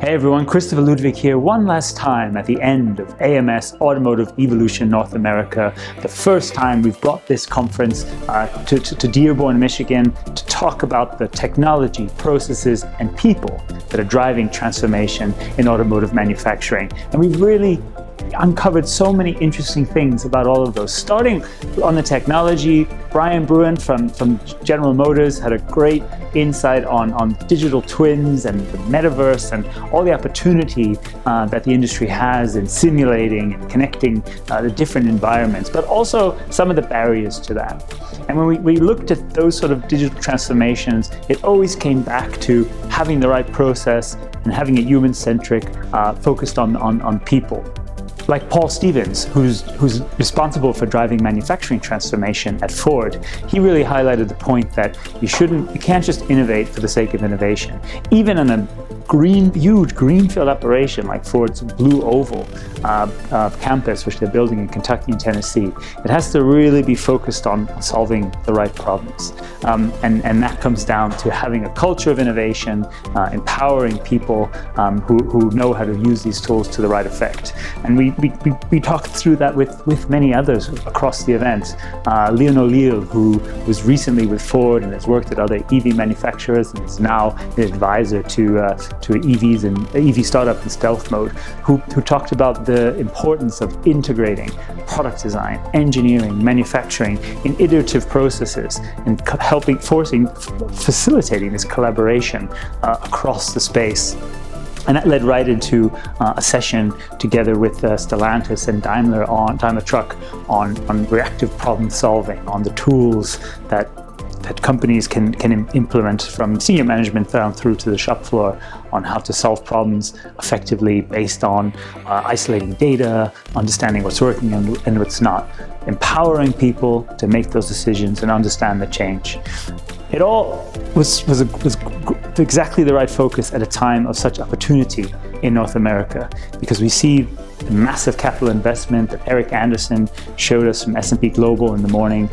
Hey everyone, Christopher Ludwig here one last time at the end of AMS Automotive Evolution North America. The first time we've brought this conference to Dearborn, Michigan to talk about the technology, processes, and people that are driving transformation in automotive manufacturing. And we've really uncovered so many interesting things about all of those. Starting on the technology, Breuhan from General Motors had a great insight on digital twins and the metaverse and all the opportunity that the industry has in simulating and connecting the different environments, but also some of the barriers to that. And when we looked at those sort of digital transformations, it always came back to having the right process and having it human-centric, focused on people. Like Paul Stevens, who's responsible for driving manufacturing transformation at Ford, he really highlighted the point that you can't just innovate for the sake of innovation. Even in a huge greenfield operation like Ford's Blue Oval campus, which they're building in Kentucky and Tennessee, it has to really be focused on solving the right problems. And that comes down to having a culture of innovation, empowering people who know how to use these tools to the right effect. And we talked through that with many others across the event. Leal, who was recently with Ford and has worked at other EV manufacturers and is now an advisor to EVs and EV startup in stealth mode, who talked about the importance of integrating product design, engineering, manufacturing in iterative processes and facilitating this collaboration across the space. And that led right into a session together with Stellantis and Daimler Truck on reactive problem solving, on the tools that companies can implement from senior management down through to the shop floor on how to solve problems effectively based on isolating data, understanding what's working and what's not, empowering people to make those decisions and understand the change. It all was exactly the right focus at a time of such opportunity in North America, because we see the massive capital investment that Eric Anderson showed us from S&P Global in the morning,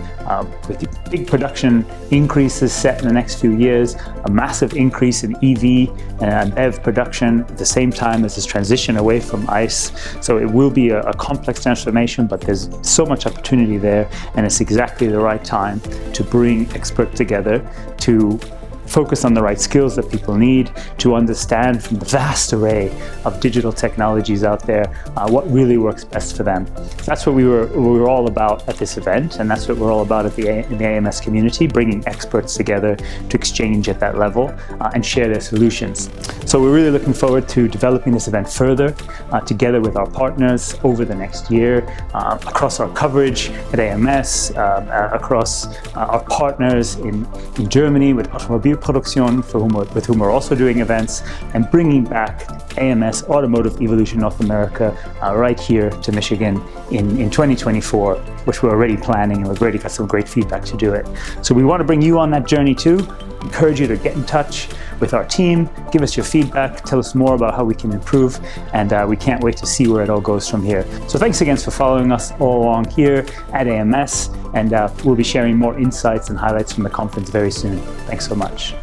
with the big production increases set in the next few years, a massive increase in EV and BEV production at the same time as this transition away from ICE. So it will be a complex transformation, but there's so much opportunity there, and it's exactly the right time to bring experts together to focus on the right skills that people need to understand from the vast array of digital technologies out there what really works best for them. That's what we were all about at this event, and that's what we're all about in the AMS community, bringing experts together to exchange at that level and share their solutions. So we're really looking forward to developing this event further together with our partners over the next year, across our coverage at AMS, across our partners in Germany with Automotive Production, with whom we're also doing events, and bringing back AMS Automotive Evolution North America right here to Michigan in 2024, which we're already planning, and we've already got some great feedback to do it. So we want to bring you on that journey too. Encourage you to get in touch with our team, give us your feedback, tell us more about how we can improve, and we can't wait to see where it all goes from here. So thanks again for following us all along here at AMS, and we'll be sharing more insights and highlights from the conference very soon. Thanks so much.